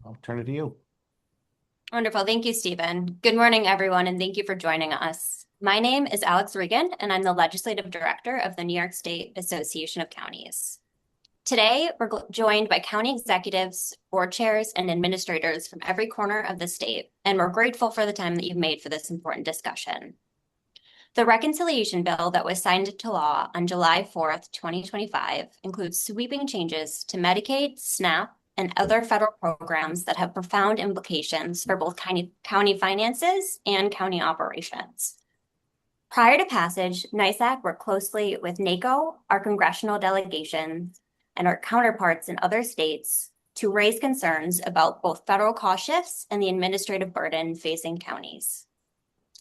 I'll turn it to you. Wonderful. Thank you, Stephen. Good morning, everyone, and thank you for joining us. My name is Alex Regan, and I'm the Legislative Director of the New York State Association of Counties. Today, we're joined by county executives, board chairs, and administrators from every corner of the state, and we're grateful for the time that you've made for this important discussion. The reconciliation bill that was signed into law on July 4th, 2025, includes sweeping changes to Medicaid, SNAP, and other federal programs that have profound implications for both county finances and county operations. Prior to passage, NYSAC worked closely with NACO, our congressional delegation, and our counterparts in other states to raise concerns about both federal cost shifts and the administrative burden facing counties.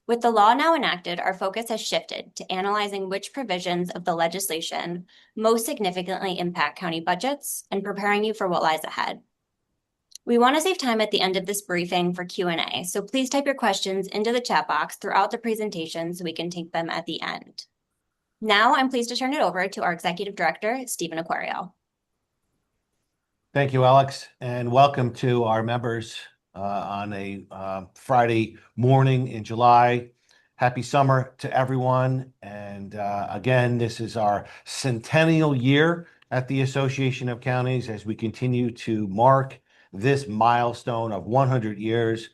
With the law now enacted, our focus has shifted to analyzing which provisions of the legislation most significantly impact county budgets and preparing you for what lies ahead. We want to save time at the end of this briefing for Q&A, so please type your questions into the chat box throughout the presentation so we can take them at the end. Now I'm pleased to turn it over to our Executive Director, Stephen Acquario. Thank you, Alex, and welcome to our members on a Friday morning in July. Happy summer to everyone. And again, this is our centennial year at the Association of Counties as we continue to mark this milestone of 100 years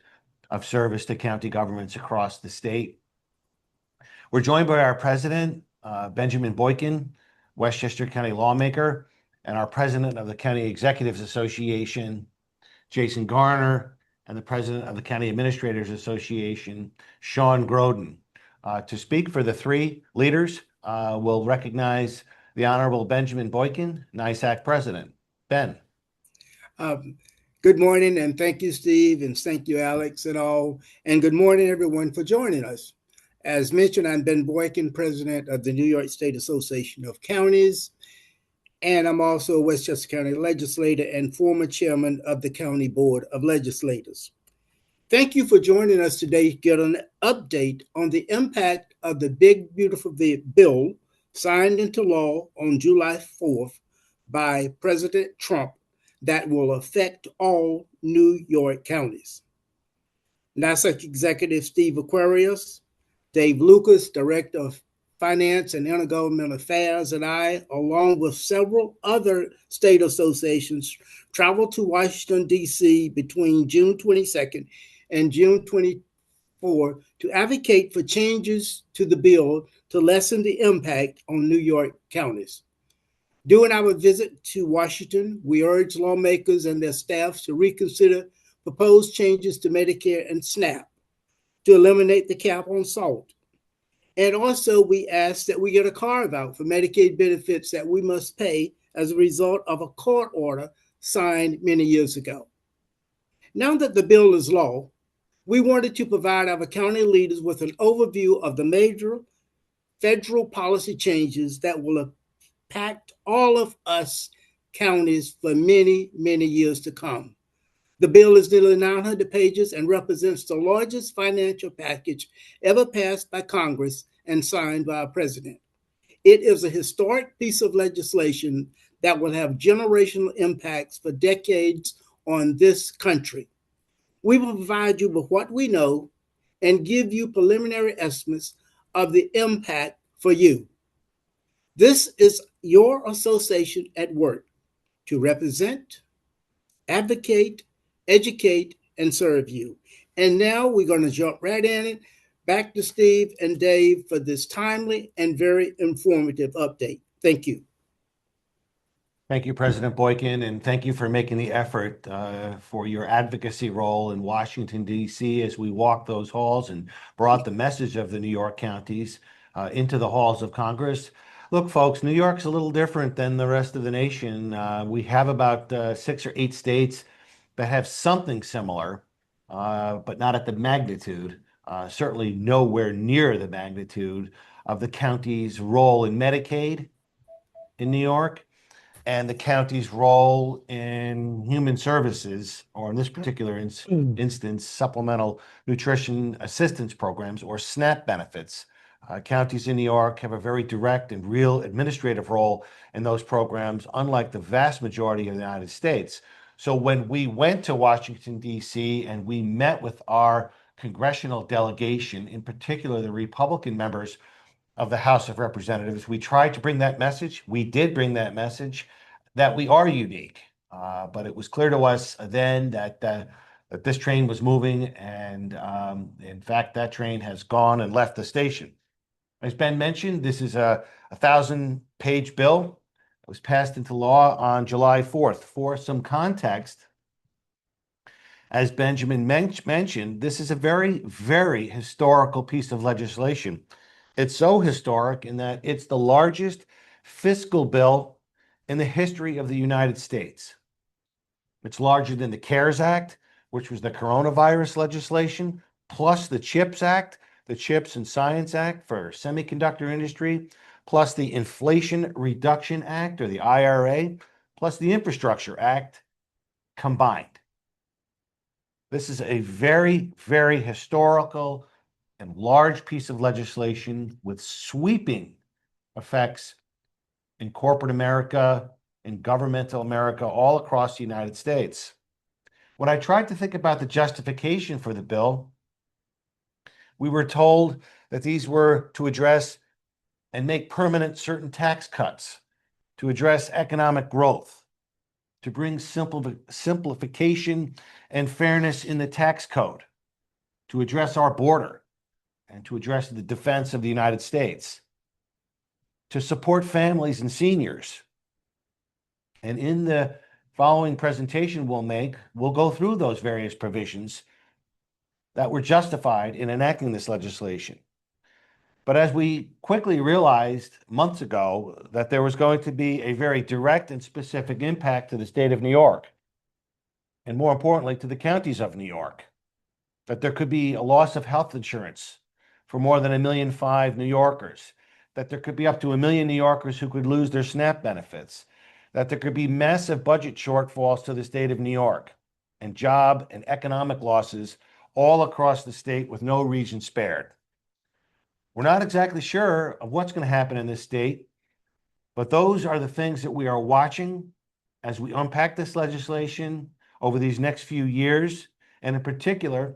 of service to county governments across the state. We're joined by our president, Benjamin Boykin, Westchester County lawmaker, and our president of the County Executives Association, Jason Garner, and the president of the County Administrators Association, Sean Groden. To speak for the three leaders, we'll recognize the Honorable Benjamin Boykin, NYSAC president. Ben. Good morning, and thank you, Steve, and thank you, Alex, and all. And good morning, everyone, for joining us. As mentioned, I'm Ben Boykin, president of the New York State Association of Counties, and I'm also a Westchester County legislator and former chairman of the County Board of Legislators. Thank you for joining us today to get an update on the impact of the big, beautiful bill signed into law on July 4th by President Trump that will affect all New York counties. NYSAC Executive Steve Acquarius, Dave Lucas, Director of Finance and Intergovernmental Affairs, and I, along with several other state associations, traveled to Washington, D.C. between June 22nd and June 24 to advocate for changes to the bill to lessen the impact on New York counties. During our visit to Washington, we urged lawmakers and their staffs to reconsider proposed changes to Medicare and SNAP to eliminate the cap on SALT. And also, we asked that we get a carve-out for Medicaid benefits that we must pay as a result of a court order signed many years ago. Now that the bill is law, we wanted to provide our county leaders with an overview of the major federal policy changes that will impact all of us counties for many, many years to come. The bill is nearly 900 pages and represents the largest financial package ever passed by Congress and signed by our president. It is a historic piece of legislation that will have generational impacts for decades on this country. We will provide you with what we know and give you preliminary estimates of the impact for you. This is your association at work to represent, advocate, educate, and serve you. And now we're going to jump right in it. Back to Steve and Dave for this timely and very informative update. Thank you. Thank you, President Boykin, and thank you for making the effort for your advocacy role in Washington, D.C. as we walked those halls and brought the message of the New York counties into the halls of Congress. Look, folks, New York's a little different than the rest of the nation. We have about 6 or 8 states that have something similar, but not at the magnitude, certainly nowhere near the magnitude of the county's role in Medicaid in New York and the county's role in human services, or in this particular instance, supplemental nutrition assistance programs, or SNAP benefits. Counties in New York have a very direct and real administrative role in those programs, unlike the vast majority of the United States. So when we went to Washington, D.C., and we met with our congressional delegation, in particular the Republican members of the House of Representatives, we tried to bring that message. We did bring that message that we are unique. But it was clear to us then that this train was moving, and in fact, that train has gone and left the station. As Ben mentioned, this is a 1,000-page bill. It was passed into law on July 4th. For some context, as Benjamin mentioned, this is a very, very historical piece of legislation. It's so historic in that it's the largest fiscal bill in the history of the United States. It's larger than the CARES Act, which was the coronavirus legislation, plus the CHIPS Act, the Chips and Science Act for semiconductor industry, plus the Inflation Reduction Act, or the IRA, plus the Infrastructure Act combined. This is a very, very historical and large piece of legislation with sweeping effects in corporate America, in governmental America, all across the United States. When I tried to think about the justification for the bill, we were told that these were to address and make permanent certain tax cuts, to address economic growth, to bring simplification and fairness in the tax code, to address our border, and to address the defense of the United States, to support families and seniors. And in the following presentation we'll go through those various provisions that were justified in enacting this legislation. But as we quickly realized months ago that there was going to be a very direct and specific impact to the state of New York, and more importantly, to the counties of New York, that there could be a loss of health insurance for more than 1.5 million New Yorkers, that there could be up to 1 million New Yorkers who could lose their SNAP benefits, that there could be massive budget shortfalls to the state of New York, and job and economic losses all across the state with no region spared. We're not exactly sure of what's going to happen in this state, but those are the things that we are watching as we unpack this legislation over these next few years, and in particular,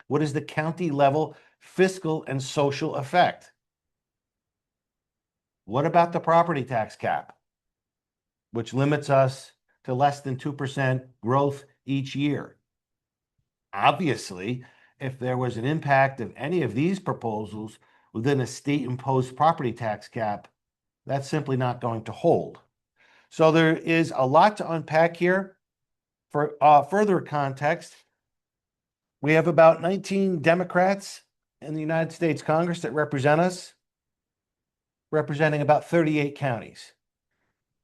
what is the county level fiscal and social effect? What about the property tax cap, which limits us to less than 2% growth each year? Obviously, if there was an impact of any of these proposals within a state-imposed property tax cap, that's simply not going to hold. So there is a lot to unpack here. For further context, we have about 19 Democrats in the United States Congress that represent us, representing about 38 counties.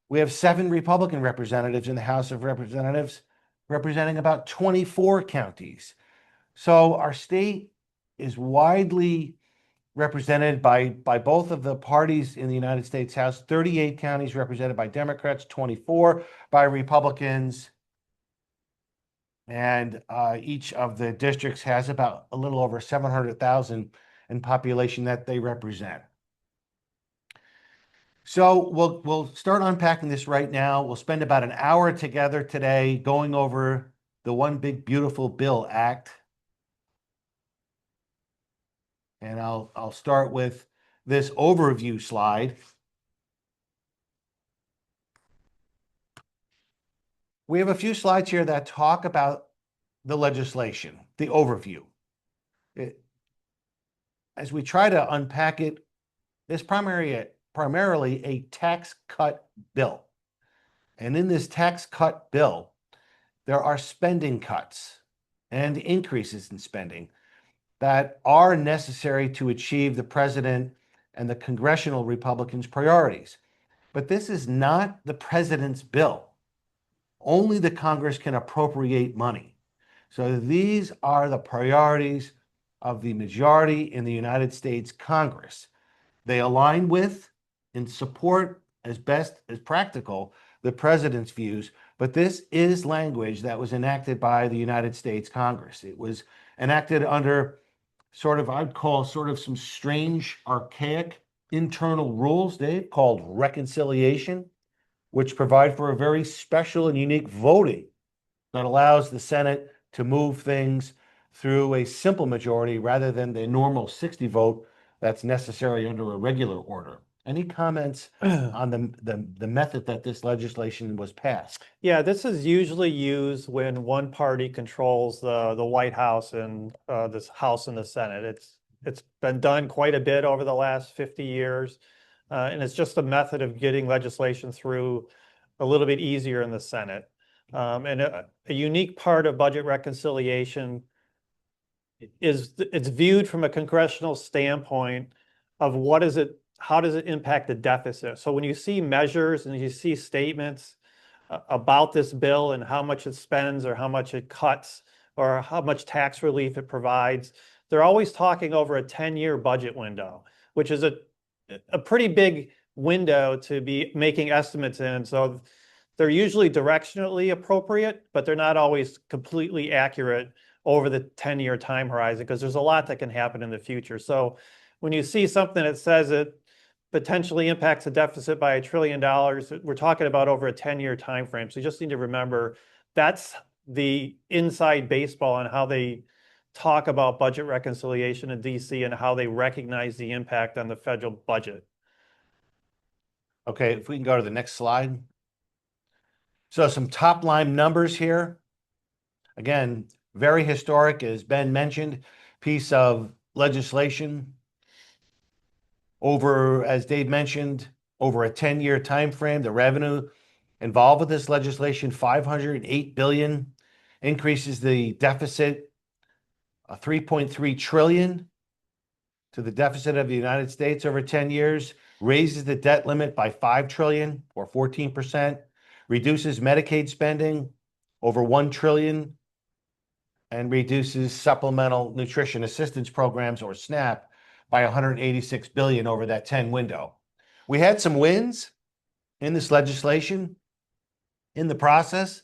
We have 7 Republican representatives in the House of Representatives, representing about 24 counties. So our state is widely represented by both of the parties in the United States House. 38 counties represented by Democrats, 24 by Republicans. And each of the districts has about a little over 700,000 in population that they represent. So we'll start unpacking this right now. We'll spend about an hour together today going over the One Big Beautiful Bill Act. And I'll start with this overview slide. We have a few slides here that talk about the legislation, the overview. As we try to unpack it, it's primarily a tax cut bill. And in this tax cut bill, there are spending cuts and increases in spending that are necessary to achieve the president and the congressional Republicans' priorities. But this is not the president's bill. Only the Congress can appropriate money. So these are the priorities of the majority in the United States Congress. They align with and support as best as practical the president's views, but this is language that was enacted by the United States Congress. It was enacted under I'd call some strange, archaic internal rules, Dave, called reconciliation. which provide for a very special and unique voting that allows the Senate to move things through a simple majority rather than the normal 60 vote that's necessary under a regular order. Any comments on the method that this legislation was passed? Yeah, this is usually used when one party controls the White House and this House and the Senate. It's been done quite a bit over the last 50 years, and it's just a method of getting legislation through a little bit easier in the Senate. And a unique part of budget reconciliation is it's viewed from a congressional standpoint of how does it impact the deficit? So when you see measures and you see statements about this bill and how much it spends or how much it cuts or how much tax relief it provides, they're always talking over a 10-year budget window, which is a pretty big window to be making estimates in. So they're usually directionally appropriate, but they're not always completely accurate over the 10-year time horizon because there's a lot that can happen in the future. So when you see something that says it potentially impacts the deficit by $1 trillion, we're talking about over a 10-year time frame. So you just need to remember that's the inside baseball on how they talk about budget reconciliation in DC and how they recognize the impact on the federal budget. Okay, if we can go to the next slide. So some top line numbers here. Again, very historic, as Ben mentioned, piece of legislation over, as Dave mentioned, over a 10-year time frame. The revenue involved with this legislation, $508 billion, increases the deficit 3.3 trillion to the deficit of the United States over 10 years, raises the debt limit by 5 trillion or 14%, reduces Medicaid spending over 1 trillion, and reduces supplemental nutrition assistance programs or SNAP by 186 billion over that 10 window. We had some wins in this legislation in the process.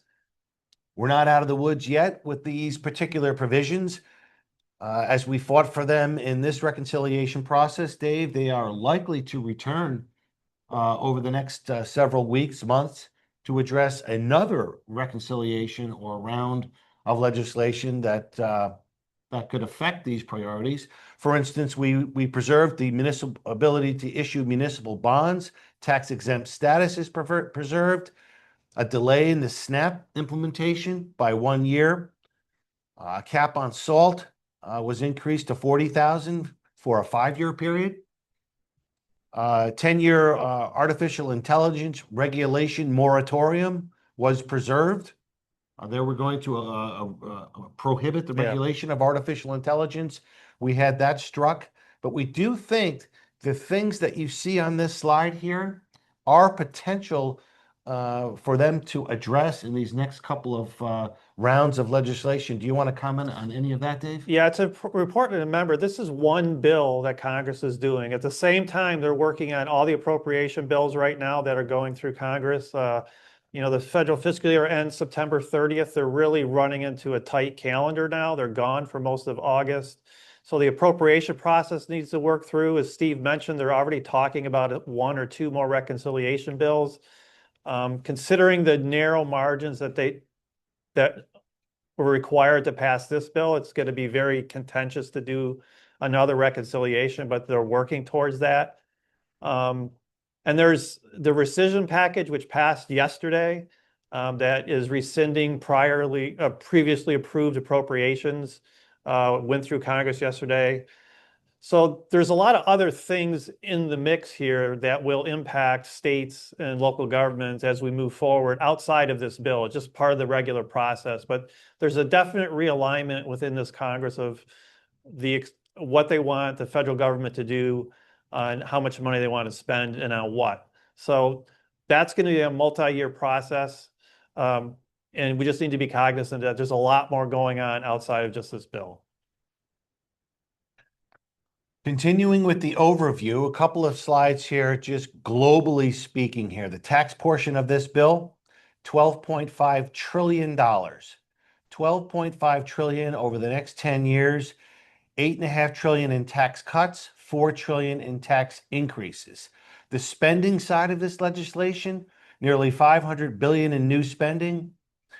We're not out of the woods yet with these particular provisions. As we fought for them in this reconciliation process, Dave, they are likely to return over the next several weeks, months, to address another reconciliation or round of legislation that could affect these priorities. For instance, we preserved the municipal ability to issue municipal bonds. Tax exempt status is preserved. A delay in the SNAP implementation by 1 year. Cap on salt was increased to 40,000 for a 5-year period. 10-year artificial intelligence regulation moratorium was preserved. They were going to prohibit the regulation of artificial intelligence. We had that struck, but we do think the things that you see on this slide here are potential for them to address in these next couple of rounds of legislation. Do you want to comment on any of that, Dave? Yeah, it's important to remember this is one bill that Congress is doing. At the same time, they're working on all the appropriation bills right now that are going through Congress. The federal fiscal year ends September 30th. They're really running into a tight calendar now. They're gone for most of August. So the appropriation process needs to work through. As Steve mentioned, they're already talking about 1 or 2 more reconciliation bills. Considering the narrow margins that were required to pass this bill, it's going to be very contentious to do another reconciliation, but they're working towards that. And there's the rescission package, which passed yesterday, that is rescinding previously approved appropriations, went through Congress yesterday. So there's a lot of other things in the mix here that will impact states and local governments as we move forward outside of this bill. It's just part of the regular process. But there's a definite realignment within this Congress of what they want the federal government to do and how much money they want to spend and on what. So that's going to be a multi-year process. And we just need to be cognizant that there's a lot more going on outside of just this bill. Continuing with the overview, a couple of slides here, just globally speaking here. The tax portion of this bill, $12.5 trillion. $12.5 trillion over the next 10 years, $8.5 trillion in tax cuts, $4 trillion in tax increases. The spending side of this legislation nearly 500 billion in new spending,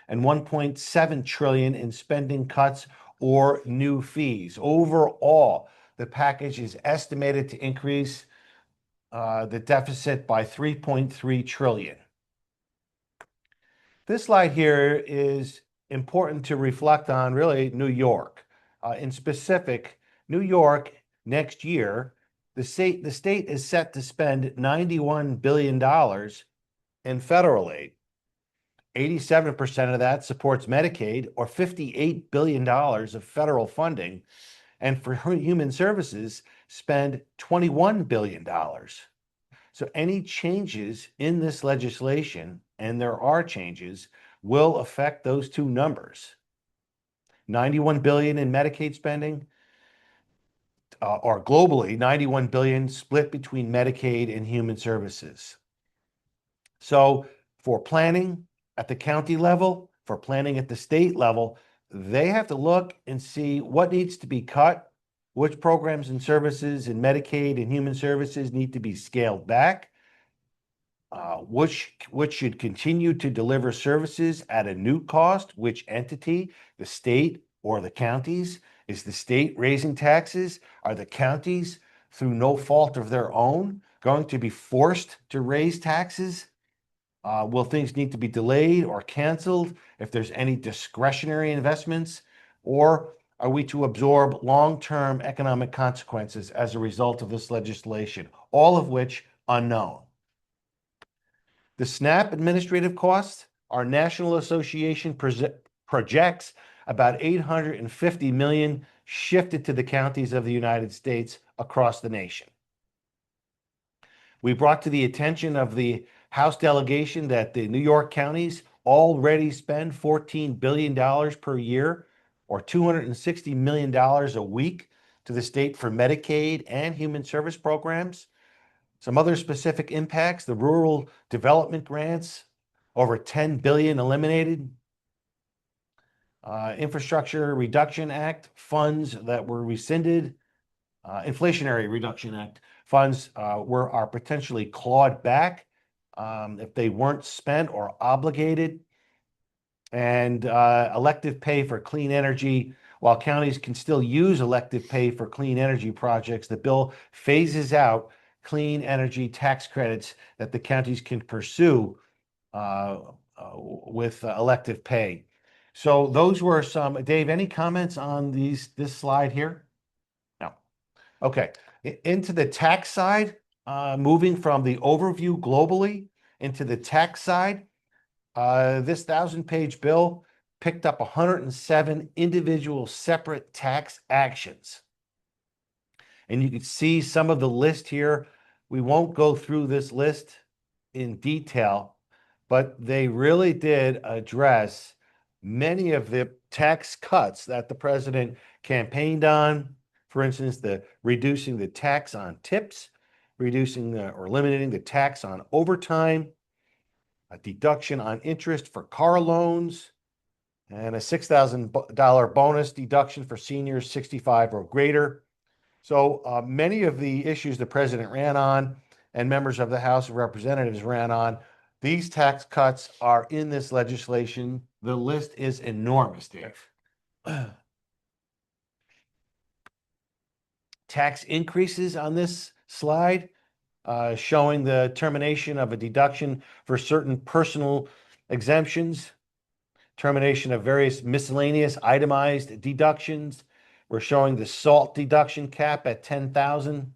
and 1.7 trillion in spending cuts or new fees. Overall, the package is estimated to increase the deficit by 3.3 trillion. This slide here is important to reflect on really New York. In specific, New York next year, the state is set to spend $91 billion in federal aid. 87% of that supports Medicaid, or $58 billion of federal funding, and for human services, spend $21 billion. So any changes in this legislation, and there are changes, will affect those two numbers. 91 billion in Medicaid spending, or globally, 91 billion split between Medicaid and human services. So for planning at the county level, for planning at the state level, they have to look and see what needs to be cut, which programs and services in Medicaid and human services need to be scaled back, which should continue to deliver services at a new cost, which entity, the state or the counties. Is the state raising taxes? Are the counties, through no fault of their own, going to be forced to raise taxes? Will things need to be delayed or canceled if there's any discretionary investments? Or are we to absorb long-term economic consequences as a result of this legislation, all of which unknown? The SNAP administrative costs, our National Association projects about 850 million shifted to the counties of the United States across the nation. We brought to the attention of the House delegation that the New York counties already spend $14 billion per year, or $260 million a week, to the state for Medicaid and human service programs. Some other specific impacts: the rural development grants, over 10 billion eliminated. Infrastructure Reduction Act funds that were rescinded. Inflationary Reduction Act funds are potentially clawed back if they weren't spent or obligated. And elective pay for clean energy. While counties can still use elective pay for clean energy projects, the bill phases out clean energy tax credits that the counties can pursue with elective pay. So those were some. Dave, any comments on this slide here? No. Okay. Into the tax side, moving from the overview globally into the tax side, this 1,000-page bill picked up 107 individual separate tax actions. And you can see some of the list here. We won't go through this list in detail, but they really did address many of the tax cuts that the president campaigned on. For instance, the reducing the tax on tips, reducing or eliminating the tax on overtime, a deduction on interest for car loans, and a $6,000 bonus deduction for seniors 65 or greater. So many of the issues the president ran on and members of the House of Representatives ran on, these tax cuts are in this legislation. The list is enormous, Dave. Tax increases on this slide, showing the termination of a deduction for certain personal exemptions, termination of various miscellaneous itemized deductions. We're showing the SALT deduction cap at 10,000,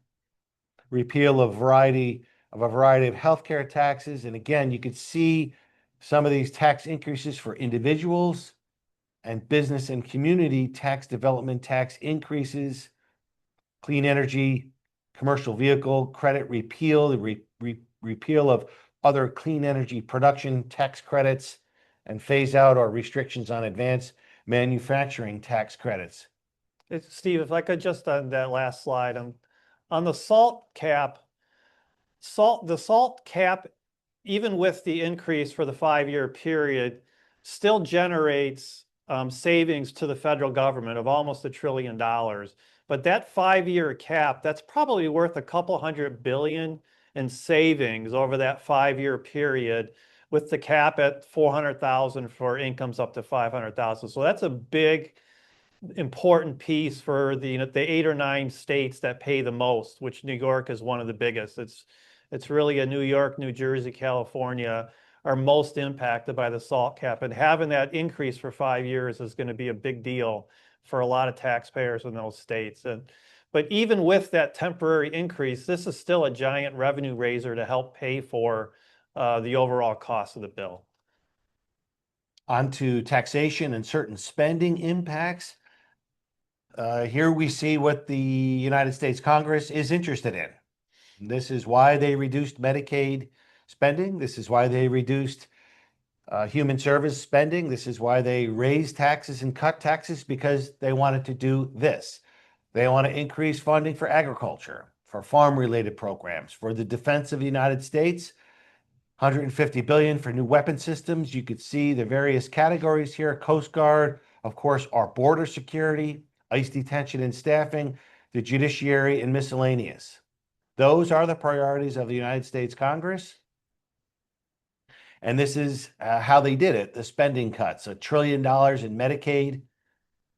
repeal of a variety of healthcare taxes. And again, you could see some of these tax increases for individuals and business and community tax development tax increases, clean energy, commercial vehicle credit repeal, the repeal of other clean energy production tax credits, and phase out or restrictions on advanced manufacturing tax credits. Steve, if I could just on that last slide, on the SALT cap, the SALT cap, even with the increase for the 5-year period, still generates savings to the federal government of almost $1 trillion. But that 5-year cap, that's probably worth a couple $100 billion in savings over that 5-year period. with the cap at 400,000 for incomes up to 500,000. So that's a big, important piece for the 8 or 9 states that pay the most, which New York is one of the biggest. It's really a New York, New Jersey, California are most impacted by the SALT cap, and having that increase for 5 years is going to be a big deal for a lot of taxpayers in those states. But even with that temporary increase, this is still a giant revenue raiser to help pay for the overall cost of the bill. On to taxation and certain spending impacts. Here we see what the United States Congress is interested in. This is why they reduced Medicaid spending. This is why they reduced human service spending. This is why they raised taxes and cut taxes, because they wanted to do this. They want to increase funding for agriculture, for farm-related programs, for the defense of the United States, $150 billion for new weapon systems. You could see the various categories here: Coast Guard, of course, our border security, ICE detention and staffing, the judiciary, and miscellaneous. Those are the priorities of the United States Congress. And this is how they did it: the spending cuts, $1 trillion in Medicaid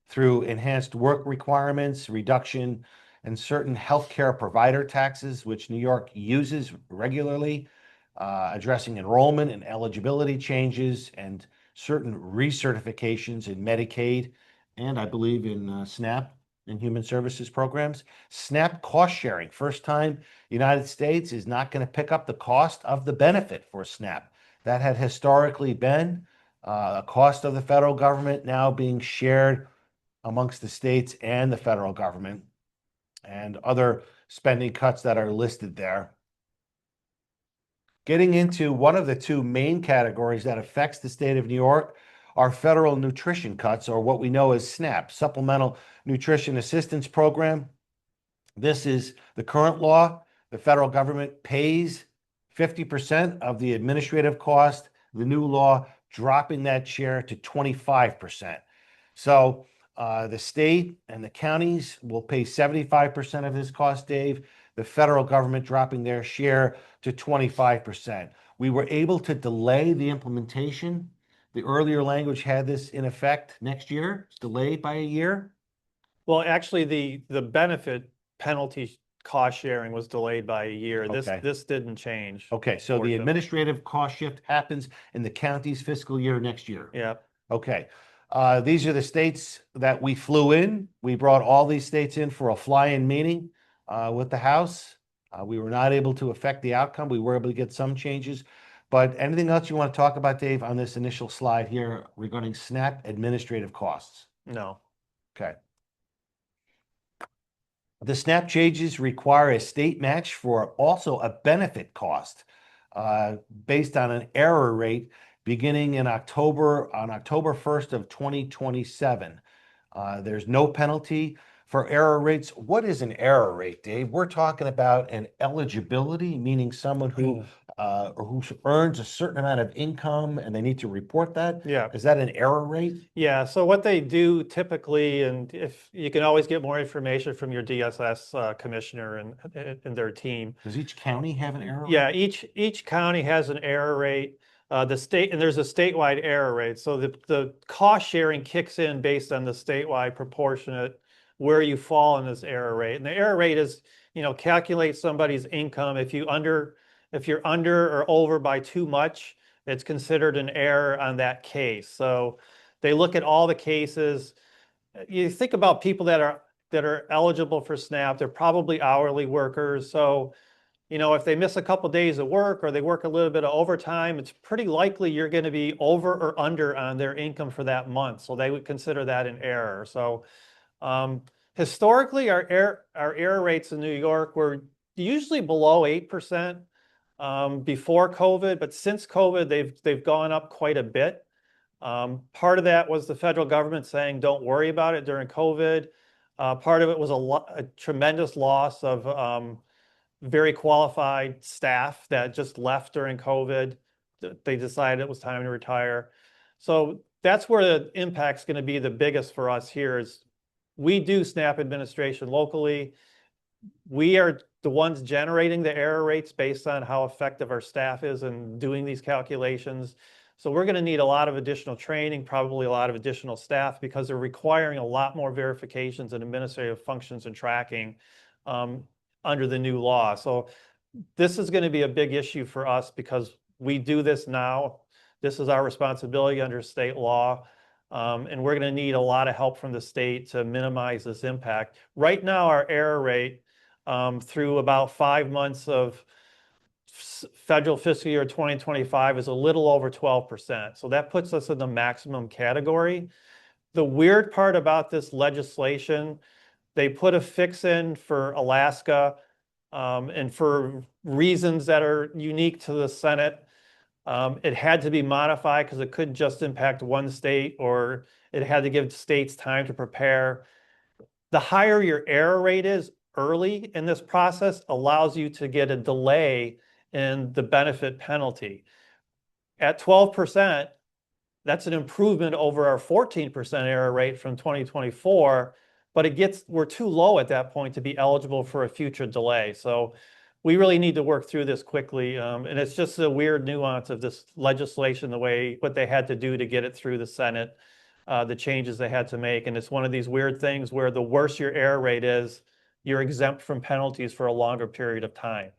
through enhanced work requirements, reduction in certain healthcare provider taxes, which New York uses regularly, addressing enrollment and eligibility changes, and certain recertifications in Medicaid, and I believe in SNAP and human services programs. SNAP cost sharing, first time United States is not going to pick up the cost of the benefit for SNAP. That had historically been a cost of the federal government, now being shared amongst the states and the federal government, and other spending cuts that are listed there. Getting into one of the two main categories that affects the state of New York are federal nutrition cuts, or what we know as SNAP, Supplemental Nutrition Assistance Program. This is the current law. The federal government pays 50% of the administrative cost. The new law dropping that share to 25%. So the state and the counties will pay 75% of this cost, Dave. The federal government dropping their share to 25%. We were able to delay the implementation. The earlier language had this in effect next year. It's delayed by a year. Well, actually, the benefit penalty cost sharing was delayed by a year. Okay. This didn't change. Okay, so the Fortunately. administrative cost shift happens in the county's fiscal year next year. Yeah. Okay. These are the states that we flew in. We brought all these states in for a fly-in meeting with the House. We were not able to affect the outcome. We were able to get some changes. But anything else you want to talk about, Dave, on this initial slide here regarding SNAP administrative costs? No. Okay. The SNAP changes require a state match for also a benefit cost based on an error rate beginning in October, on October 1st of 2027. There's no penalty for error rates. What is an error rate, Dave? We're talking about an eligibility, meaning someone who earns a certain amount of income and they need to report that. Yeah. Is that an error rate? Yeah. So what they do typically, and if you can always get more information from your DSS commissioner and their team. Does each county have an error rate? Yeah, each county has an error rate. The state, and there's a statewide error rate. So the cost sharing kicks in based on the statewide proportionate where you fall in this error rate. And the error rate is, calculate somebody's income. If you're under or over by too much, it's considered an error on that case. So they look at all the cases. You think about people that are eligible for SNAP, they're probably hourly workers. So, if they miss a couple of days of work or they work a little bit of overtime, it's pretty likely you're going to be over or under on their income for that month. So they would consider that an error. So historically, our error rates in New York were usually below 8% before COVID, but since COVID, they've gone up quite a bit. Part of that was the federal government saying, don't worry about it during COVID. Part of it was a tremendous loss of very qualified staff that just left during COVID. They decided it was time to retire. So that's where the impact's going to be the biggest for us here is we do SNAP administration locally. we are the ones generating the error rates based on how effective our staff is in doing these calculations. So we're going to need a lot of additional training, probably a lot of additional staff, because they're requiring a lot more verifications and administrative functions and tracking under the new law. So this is going to be a big issue for us because we do this now. This is our responsibility under state law. And we're going to need a lot of help from the state to minimize this impact. Right now, our error rate through about 5 months of federal fiscal year 2025 is a little over 12%. So that puts us in the maximum category. The weird part about this legislation, they put a fix in for Alaska and for reasons that are unique to the Senate. It had to be modified because it couldn't just impact one state, or it had to give states time to prepare. The higher your error rate is early in this process allows you to get a delay in the benefit penalty. At 12%, that's an improvement over our 14% error rate from 2024, but we're too low at that point to be eligible for a future delay. So we really need to work through this quickly. And it's just a weird nuance of this legislation, what they had to do to get it through the Senate, the changes they had to make. And it's one of these weird things where the worse your error rate is, you're exempt from penalties for a longer period of time.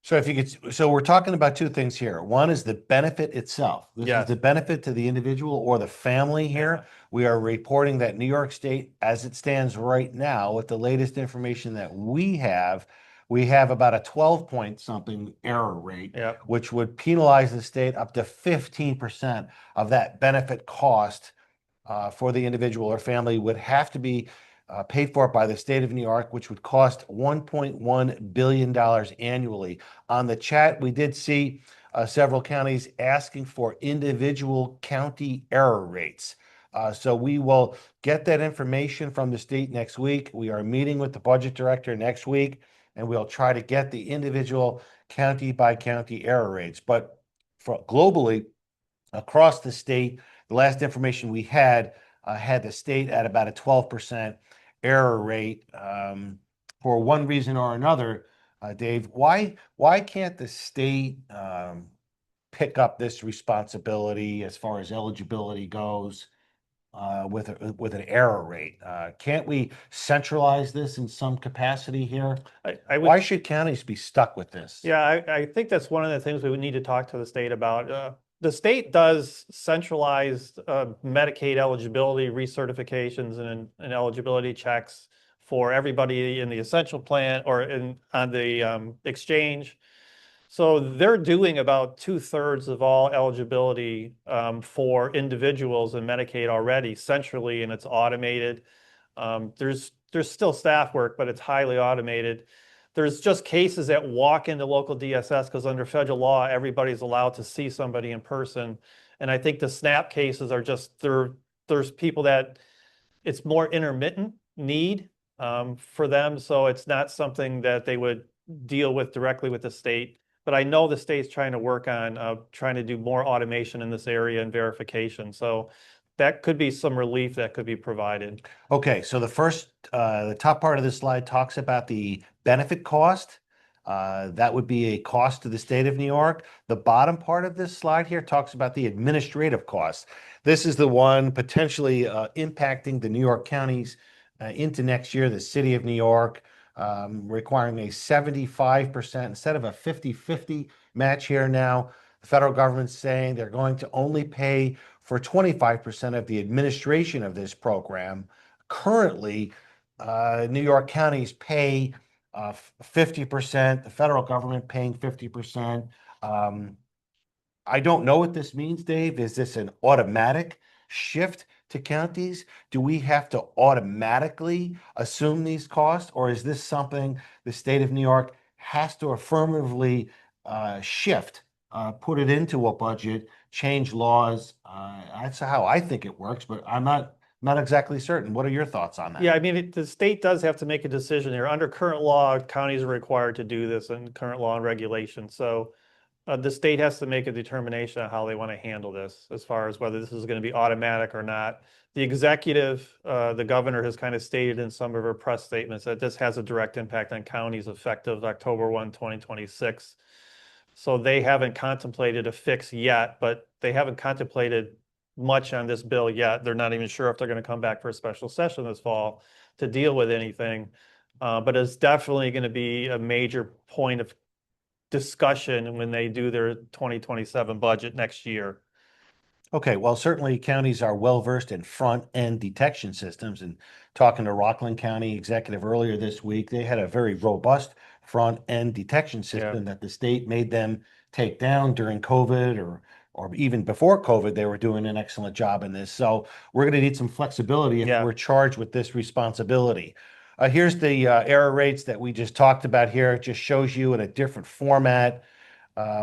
So we're talking about two things here. One is the benefit itself. This Yes. is the benefit to the individual or the family here. Yeah. We are reporting that New York State, as it stands right now, with the latest information that we have about a 12 point something error rate, Yeah. which would penalize the state up to 15% of that benefit cost for the individual or family would have to be paid for by the state of New York, which would cost $1.1 billion annually. On the chat, we did see several counties asking for individual county error rates. So we will get that information from the state next week. We are meeting with the budget director next week, and we'll try to get the individual county by county error rates. But globally, across the state, the last information we had the state at about a 12% error rate. For one reason or another, Dave, why can't the state pick up this responsibility as far as eligibility goes with an error rate? Can't we centralize this in some capacity here? Why should counties be stuck with this? Yeah, I think that's one of the things we would need to talk to the state about. The state does centralized Medicaid eligibility recertifications and eligibility checks for everybody in the essential plan or on the exchange. So they're doing about 2/3 of all eligibility for individuals in Medicaid already centrally, and it's automated. There's still staff work, but it's highly automated. There's just cases that walk into local DSS because under federal law, everybody's allowed to see somebody in person. And I think the SNAP cases are just there's people that it's more intermittent need for them. So it's not something that they would deal with directly with the state. But I know the state's trying to work on trying to do more automation in this area and verification. So that could be some relief that could be provided. Okay, so the top part of this slide talks about the benefit cost. That would be a cost to the state of New York. The bottom part of this slide here talks about the administrative costs. This is the one potentially impacting the New York counties into next year, the city of New York, requiring a 75% instead of a 50-50 match here now. The federal government's saying they're going to only pay for 25% of the administration of this program. Currently, New York counties pay 50%, the federal government paying 50%. I don't know what this means, Dave. Is this an automatic shift to counties? Do we have to automatically assume these costs, or is this something the state of New York has to affirmatively shift, put it into a budget, change laws? That's how I think it works, but I'm not exactly certain. What are your thoughts on that? Yeah, I mean, the state does have to make a decision here. Under current law, counties are required to do this in current law and regulation. So The state has to make a determination on how they want to handle this, as far as whether this is going to be automatic or not. The executive, the governor has kind of stated in some of her press statements that this has a direct impact on counties effective October 1, 2026. So they haven't contemplated a fix yet, but they haven't contemplated much on this bill yet. They're not even sure if they're going to come back for a special session this fall to deal with anything. But it's definitely going to be a major point of discussion when they do their 2027 budget next year. Okay, well, certainly counties are well-versed in front-end detection systems. And talking to Rockland County executive earlier this week, they had a very robust front-end detection system that the state made them take down during COVID or even before COVID. They were doing an excellent job in this. So we're going to need some flexibility if we're charged with this responsibility. Here's the error rates that we just talked about here. It just shows you in a different format.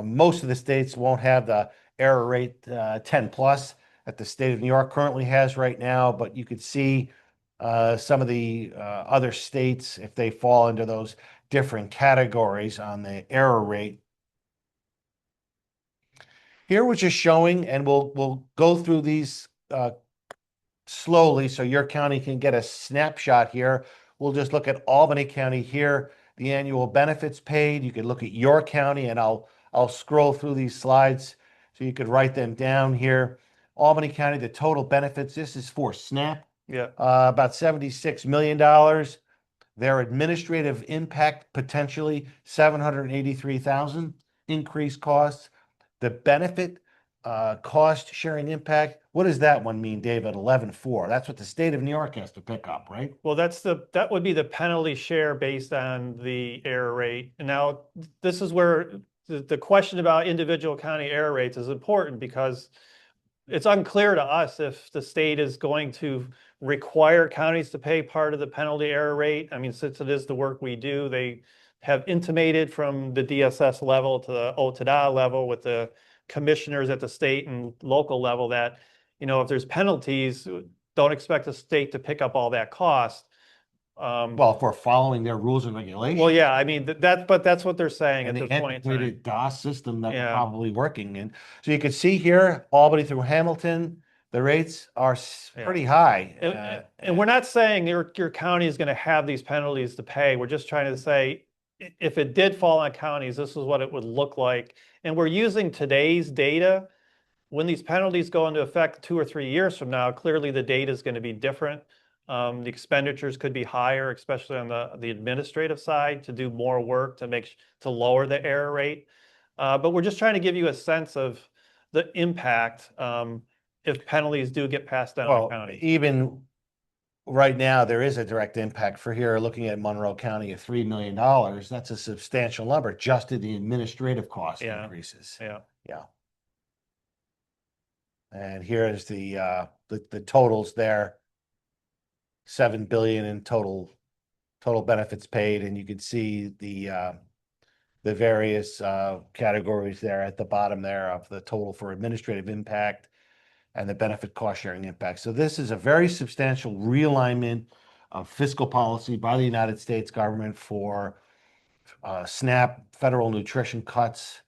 Most of the states won't have the error rate 10 plus that the state of New York currently has right now, but you could see some of the other states, if they fall into those different categories on the error rate. Here we're just showing, and we'll go through these slowly so your county can get a snapshot here. We'll just look at Albany County here, the annual benefits paid. You could look at your county, and I'll scroll through these slides so you could write them down here. Albany County, the total benefits, this is for SNAP, about $76 million. Their administrative impact, potentially $783,000 increased costs. The benefit cost sharing impact, what does that one mean, David? 11.4. That's what the state of New York has to pick up, right? Well, that would be the penalty share based on the error rate. And now this is where the question about individual county error rates is important, because it's unclear to us if the state is going to require counties to pay part of the penalty error rate. I mean, since it is the work we do, they have intimated from the DSS level to the OTDA level with the commissioners at the state and local level that, if there's penalties, don't expect the state to pick up all that cost. Well, if we're following their rules and regulations. Well, yeah, I mean, but that's what they're saying and at the this point in time. antiquated DOS system that we're probably working in. So you can see here, Albany through Hamilton, the rates are pretty high. And we're not saying your county is going to have these penalties to pay. We're just trying to say, if it did fall on counties, this is what it would look like. And we're using today's data. When these penalties go into effect 2 or 3 years from now, clearly the data is going to be different. The expenditures could be higher, especially on the administrative side, to do more work to lower the error rate. But we're just trying to give you a sense of the impact if penalties do get passed down to counties. Even right now, there is a direct impact for here, looking at Monroe County of $3 million. That's a substantial number just to the administrative cost increases. Yeah. And here is the totals there. $7 billion in total benefits paid, and you can see the various categories there at the bottom there of the total for administrative impact and the benefit cost sharing impact. So this is a very substantial realignment of fiscal policy by the United States government for SNAP, federal nutrition cuts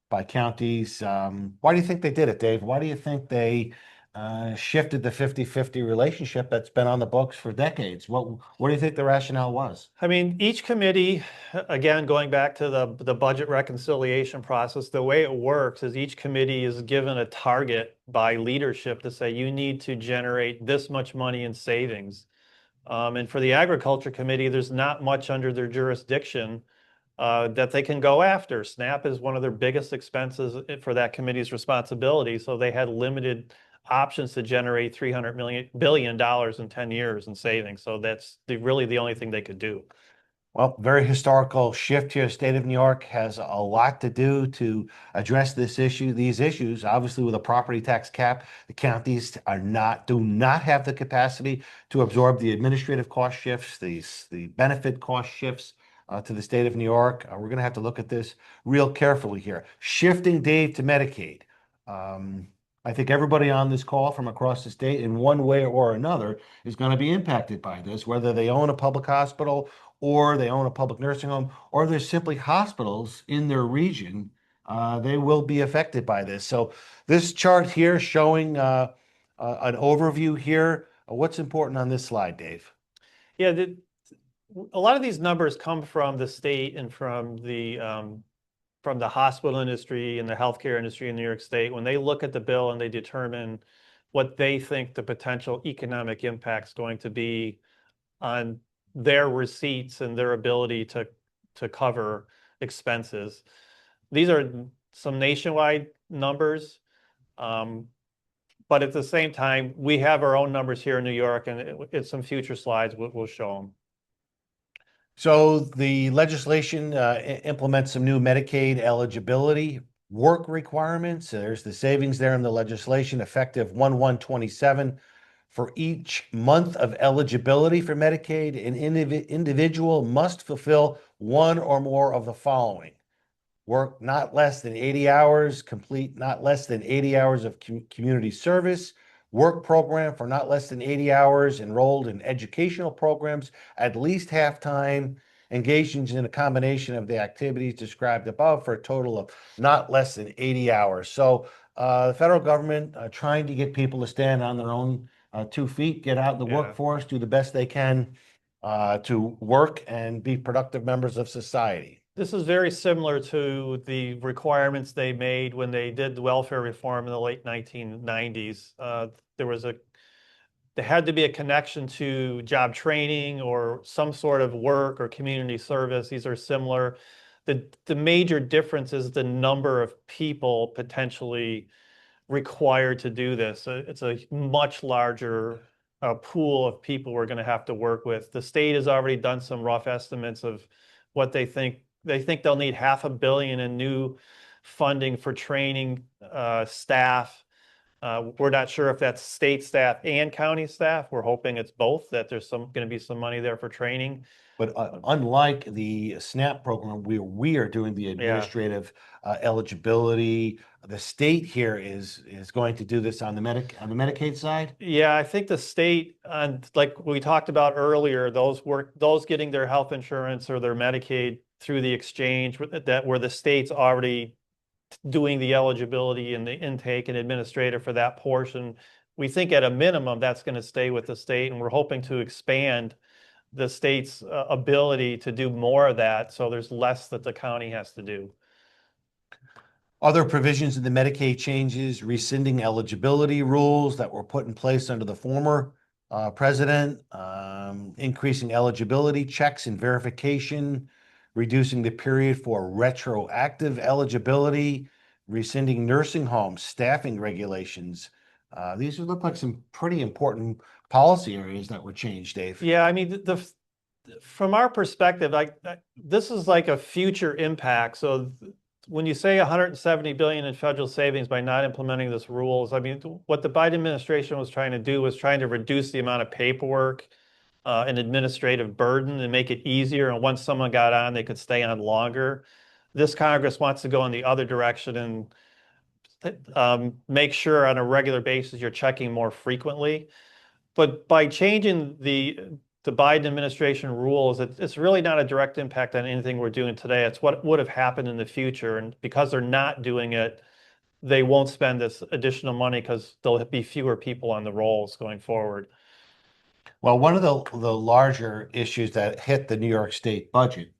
by counties. Why do you think they did it, Dave? Why do you think they shifted the 50-50 relationship that's been on the books for decades? What do you think the rationale was? I mean, each committee, again, going back to the budget reconciliation process, the way it works is each committee is given a target by leadership to say, you need to generate this much money in savings. And for the Agriculture Committee, there's not much under their jurisdiction that they can go after. SNAP is one of their biggest expenses for that committee's responsibility. So they had limited options to generate $300 billion in 10 years in savings. So that's really the only thing they could do. Well, very historical shift here. State of New York has a lot to do to address these issues. Obviously, with a property tax cap, the counties do not have the capacity to absorb the administrative cost shifts, the benefit cost shifts to the state of New York. We're going to have to look at this real carefully here. Shifting, Dave, to Medicaid. I think everybody on this call from across the state in one way or another is going to be impacted by this, whether they own a public hospital or they own a public nursing home, or there's simply hospitals in their region they will be affected by this. So this chart here showing an overview here. What's important on this slide, Dave? Yeah, a lot of these numbers come from the state and from the hospital industry and the healthcare industry in New York State. When they look at the bill and they determine what they think the potential economic impact is going to be on their receipts and their ability to cover expenses. These are some nationwide numbers, but at the same time, we have our own numbers here in New York, and in some future slides, we'll show them. So the legislation implements some new Medicaid eligibility work requirements. There's the savings there in the legislation effective 1/1/27. For each month of eligibility for Medicaid, an individual must fulfill one or more of the following: work not less than 80 hours, complete not less than 80 hours of community service, work program for not less than 80 hours, enrolled in educational programs at least half-time, engaged in a combination of the activities described above for a total of not less than 80 hours. So the federal government trying to get people to stand on their own 2 feet, get out in the workforce, do the best they can to work and be productive members of society. This is very similar to the requirements they made when they did the welfare reform in the late 1990s. There had to be a connection to job training or some sort of work or community service. These are similar. The major difference is the number of people potentially required to do this. It's a much larger pool of people we're going to have to work with. The state has already done some rough estimates of what they think. They think they'll need $500 million in new funding for training staff. We're not sure if that's state staff and county staff. We're hoping it's both, that there's going to be some money there for training. But unlike the SNAP program, we are doing the administrative eligibility. The state here is going to do this on the Medicaid side. Yeah, I think the state, like we talked about earlier, those getting their health insurance or their Medicaid through the exchange, where the state's already doing the eligibility and the intake and administrative for that portion. We think at a minimum that's going to stay with the state, and we're hoping to expand the state's ability to do more of that, so there's less that the county has to do. Other provisions in the Medicaid changes, rescinding eligibility rules that were put in place under the former president, increasing eligibility checks and verification, reducing the period for retroactive eligibility, rescinding nursing homes, staffing regulations. These would look like some pretty important policy areas that were changed, Dave. Yeah, I mean, from our perspective, this is like a future impact. So when you say 170 billion in federal savings by not implementing these rules, I mean, what the Biden administration was trying to do was trying to reduce the amount of paperwork and administrative burden and make it easier. And once someone got on, they could stay on longer. This Congress wants to go in the other direction and make sure on a regular basis you're checking more frequently. But by changing the Biden administration rules, it's really not a direct impact on anything we're doing today. It's what would have happened in the future. And because they're not doing it, they won't spend this additional money because there'll be fewer people on the rolls going forward. Well, one of the larger issues that hit the New York State budget,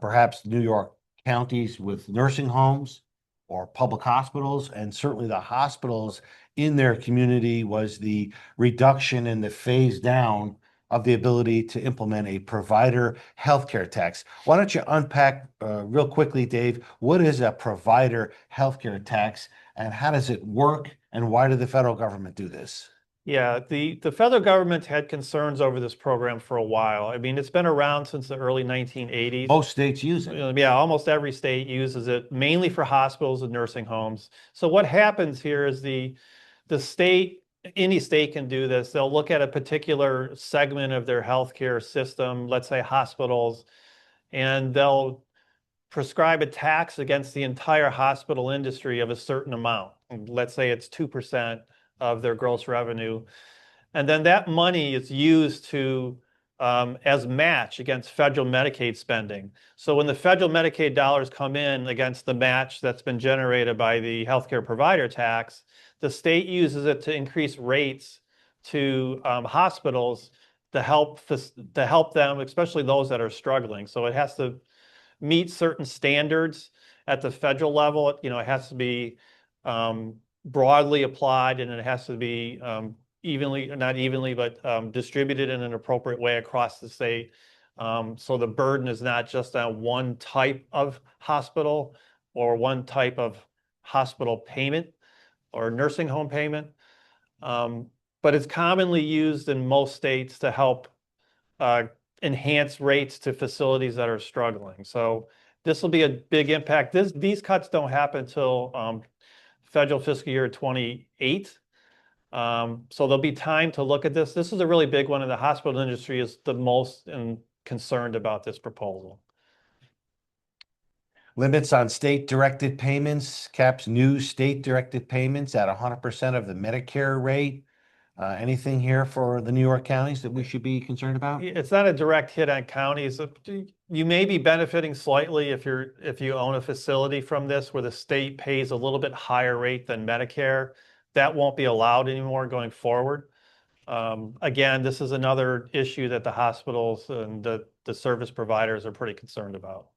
perhaps New York counties with nursing homes or public hospitals, and certainly the hospitals in their community, was the reduction and the phase down of the ability to implement a provider healthcare tax. Why don't you unpack real quickly, Dave, what is a provider healthcare tax and how does it work and why did the federal government do this? Yeah, the federal government had concerns over this program for a while. I mean, it's been around since the early 1980s. Most states use it. Yeah, almost every state uses it, mainly for hospitals and nursing homes. So what happens here is the state, any state can do this. They'll look at a particular segment of their healthcare system, let's say hospitals, and they'll prescribe a tax against the entire hospital industry of a certain amount. Let's say it's 2% of their gross revenue. And then that money is used to as match against federal Medicaid spending. So when the federal Medicaid dollars come in against the match that's been generated by the healthcare provider tax, the state uses it to increase rates to hospitals to help them, especially those that are struggling. So it has to meet certain standards at the federal level. You know, it has to be broadly applied, and it has to be evenly, not evenly, but distributed in an appropriate way across the state. So the burden is not just on one type of hospital or one type of hospital payment or nursing home payment. But it's commonly used in most states to help enhance rates to facilities that are struggling. So this will be a big impact. These cuts don't happen until federal fiscal year 28. So there'll be time to look at this. This is a really big one, and the hospital industry is the most concerned about this proposal. Limits on state-directed payments, caps new state-directed payments at 100% of the Medicare rate. Anything here for the New York counties that we should be concerned about? It's not a direct hit on counties. You may be benefiting slightly if you own a facility from this, where the state pays a little bit higher rate than Medicare. That won't be allowed anymore going forward. Again, this is another issue that the hospitals and the service providers are pretty concerned about.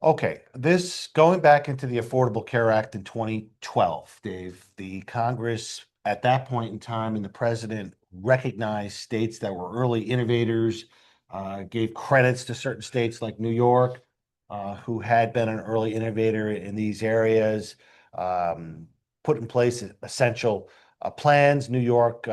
Okay, this going back into the Affordable Care Act in 2012, Dave, the Congress at that point in time and the president recognized states that were early innovators, gave credits to certain states like New York, who had been an early innovator in these areas, put in place essential plans. New York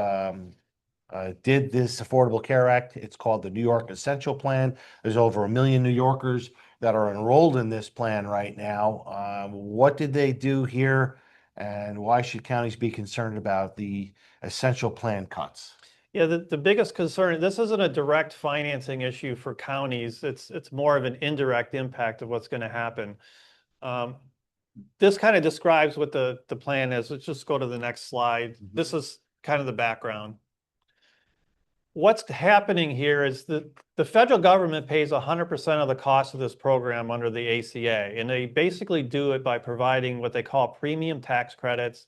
did this Affordable Care Act. It's called the New York Essential Plan. There's over 1 million New Yorkers that are enrolled in this plan right now. What did they do here, and why should counties be concerned about the essential plan cuts? Yeah, the biggest concern, this isn't a direct financing issue for counties. It's more of an indirect impact of what's going to happen. This kind of describes what the plan is. Let's just go to the next slide. This is kind of the background. What's happening here is that the federal government pays 100% of the cost of this program under the ACA, and they basically do it by providing what they call premium tax credits.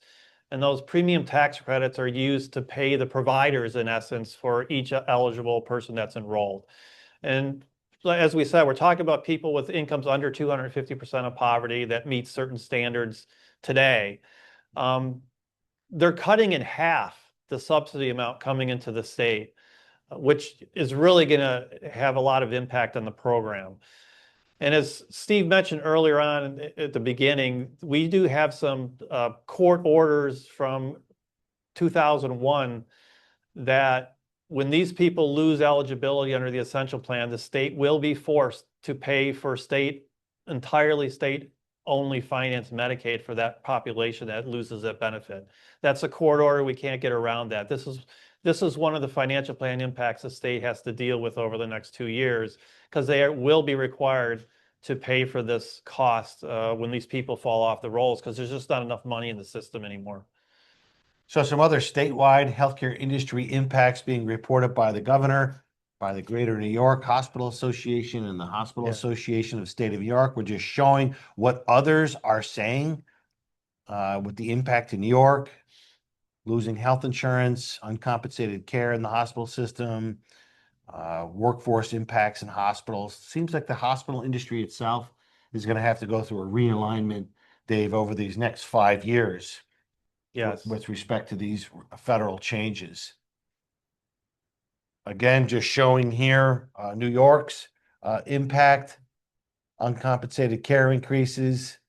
And those premium tax credits are used to pay the providers, in essence, for each eligible person that's enrolled. And as we said, we're talking about people with incomes under 250% of poverty that meet certain standards today. They're cutting in half the subsidy amount coming into the state, which is really going to have a lot of impact on the program. And as Steve mentioned earlier on at the beginning, we do have some court orders from 2001 that when these people lose eligibility under the essential plan, the state will be forced to pay for entirely state-only financed Medicaid for that population that loses that benefit. That's a court order. We can't get around that. This is one of the financial plan impacts the state has to deal with over the next 2 years, because they will be required to pay for this cost when these people fall off the rolls, because there's just not enough money in the system anymore. So some other statewide healthcare industry impacts being reported by the governor, by the Greater New York Hospital Association and the Hospital Association of the State of New York. We're just showing what others are saying with the impact in New York, losing health insurance, uncompensated care in the hospital system, workforce impacts in hospitals. Seems like the hospital industry itself is going to have to go through a realignment, Dave, over these next 5 years. Yes. With respect to these federal changes. Again, just showing here New York's impact, uncompensated care increases,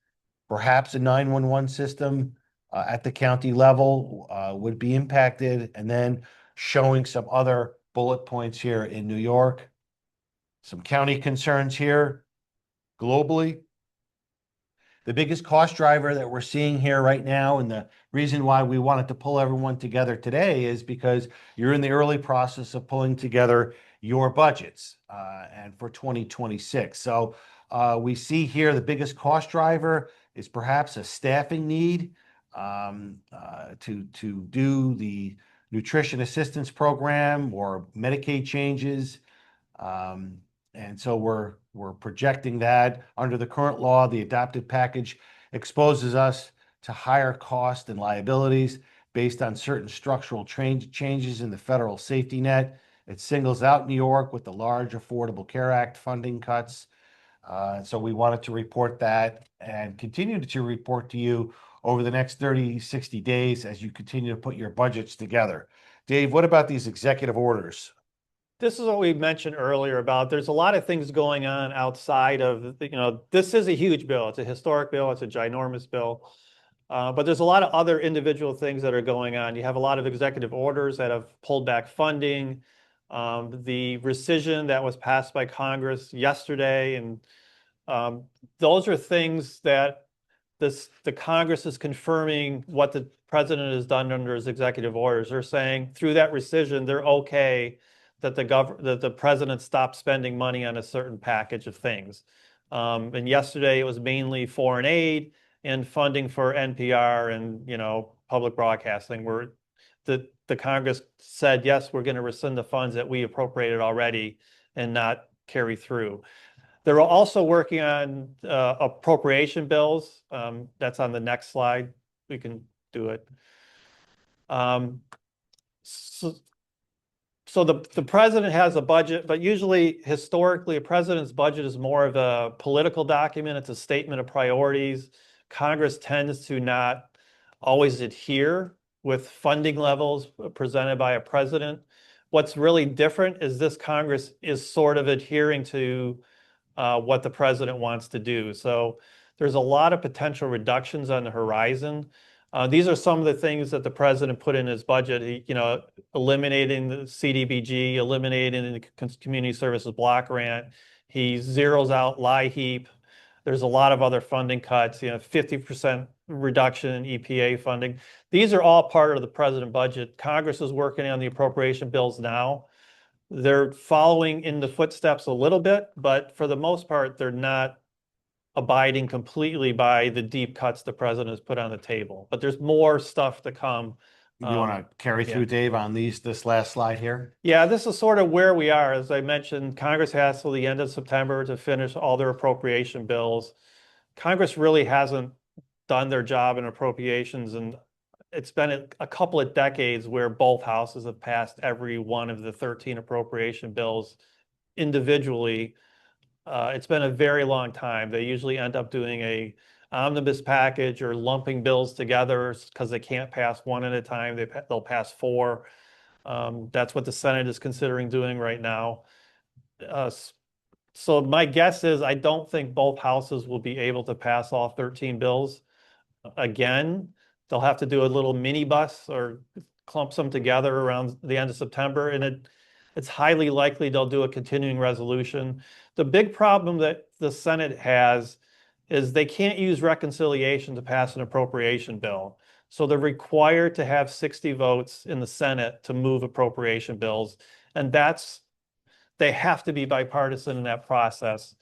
perhaps a 911 system at the county level would be impacted, and then showing some other bullet points here in New York. Some county concerns here globally. The biggest cost driver that we're seeing here right now, and the reason why we wanted to pull everyone together today, is because you're in the early process of pulling together your budgets and for 2026. So we see here the biggest cost driver is perhaps a staffing need to do the nutrition assistance program or Medicaid changes. And so we're projecting that under the current law, the adopted package exposes us to higher costs and liabilities based on certain structural changes in the federal safety net. It singles out New York with the large Affordable Care Act funding cuts. So we wanted to report that and continue to report to you over the next 30, 60 days as you continue to put your budgets together. Dave, what about these executive orders? This is what we mentioned earlier about there's a lot of things going on outside of, this is a huge bill. It's a historic bill. It's a ginormous bill. But there's a lot of other individual things that are going on. You have a lot of executive orders that have pulled back funding. The rescission that was passed by Congress yesterday, and those are things that the Congress is confirming what the president has done under his executive orders. They're saying through that rescission, they're okay that the president stopped spending money on a certain package of things. And yesterday it was mainly foreign aid and funding for NPR and public broadcasting, where the Congress said, yes, we're going to rescind the funds that we appropriated already and not carry through. They're also working on appropriation bills. That's on the next slide. We can do it. So the president has a budget, but usually, historically, a president's budget is more of a political document. It's a statement of priorities. Congress tends to not always adhere with funding levels presented by a president. What's really different is this Congress is sort of adhering to what the president wants to do. So there's a lot of potential reductions on the horizon. These are some of the things that the president put in his budget. Eliminating the CDBG, eliminating the Community Services Block Grant. He zeroes out LIHEAP. There's a lot of other funding cuts. 50% reduction in EPA funding. These are all part of the president budget. Congress is working on the appropriation bills now. They're following in the footsteps a little bit, but for the most part, they're not abiding completely by the deep cuts the president has put on the table. But there's more stuff to come. You want to carry through, Dave, on this last slide here? Yeah, this is sort of where we are. As I mentioned, Congress has till the end of September to finish all their appropriation bills. Congress really hasn't done their job in appropriations, and it's been a couple of decades where both houses have passed every one of the 13 appropriation bills individually. It's been a very long time. They usually end up doing a omnibus package or lumping bills together because they can't pass one at a time. They'll pass four. That's what the Senate is considering doing right now. So my guess is I don't think both houses will be able to pass all 13 bills again. They'll have to do a little mini bus or clump some together around the end of September, and it's highly likely they'll do a continuing resolution. The big problem that the Senate has is they can't use reconciliation to pass an appropriation bill. So they're required to have 60 votes in the Senate to move appropriation bills. And they have to be bipartisan in that process.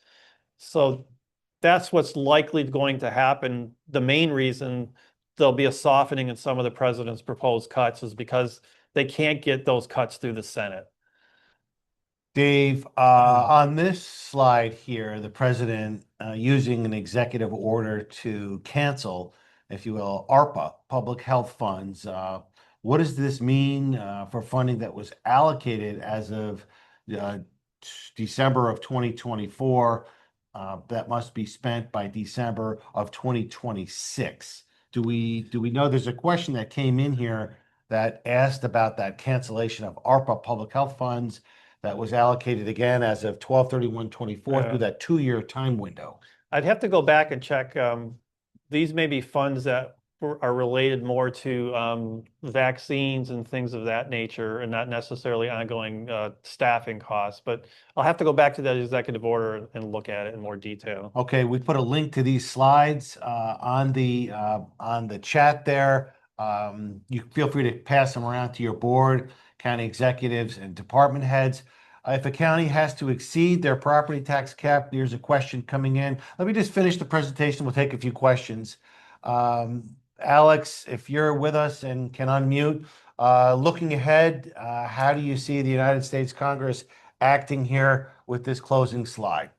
So that's what's likely going to happen. The main reason there'll be a softening in some of the president's proposed cuts is because they can't get those cuts through the Senate. Dave, on this slide here, the president using an executive order to cancel, if you will, ARPA, public health funds. What does this mean for funding that was allocated as of December of 2024 that must be spent by December of 2026? Do we know? There's a question that came in here that asked about that cancellation of ARPA public health funds that was allocated again as of 12/31/24 through that 2-year time window. I'd have to go back and check. These may be funds that are related more to vaccines and things of that nature and not necessarily ongoing staffing costs. But I'll have to go back to that executive order and look at it in more detail. Okay, we put a link to these slides on the chat there. You feel free to pass them around to your board, county executives, and department heads. If a county has to exceed their property tax cap, there's a question coming in. Let me just finish the presentation. We'll take a few questions. Alex, if you're with us and can unmute, Looking ahead, how do you see the United States Congress acting here with this closing slide?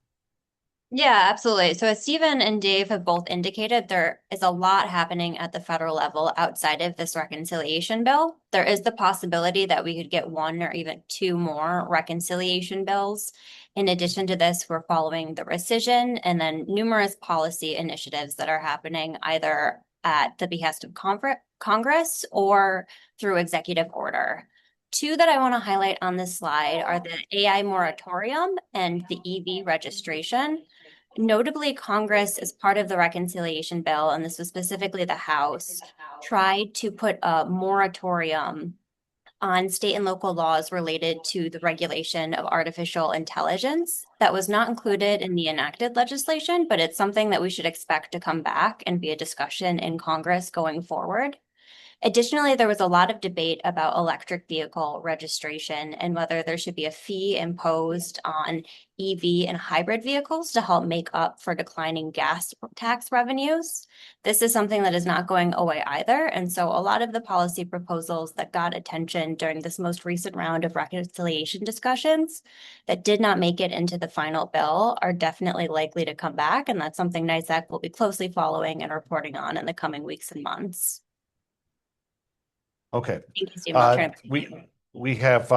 Yeah, absolutely. So as Stephen and Dave have both indicated, there is a lot happening at the federal level outside of this reconciliation bill. There is the possibility that we could get one or even two more reconciliation bills. In addition to this, we're following the rescission and then numerous policy initiatives that are happening either at the behest of Congress or through executive order. Two that I want to highlight on this slide are the AI moratorium and the EV registration. Notably, Congress, as part of the reconciliation bill, and this was specifically the House, tried to put a moratorium on state and local laws related to the regulation of artificial intelligence. That was not included in the enacted legislation, but it's something that we should expect to come back and be a discussion in Congress going forward. Additionally, there was a lot of debate about electric vehicle registration and whether there should be a fee imposed on EV and hybrid vehicles to help make up for declining gas tax revenues. This is something that is not going away either. And so a lot of the policy proposals that got attention during this most recent round of reconciliation discussions that did not make it into the final bill are definitely likely to come back. And that's something NYSAC will be closely following and reporting on in the coming weeks and months. Okay. Thank you, Stephen. I'll turn it back to you. We have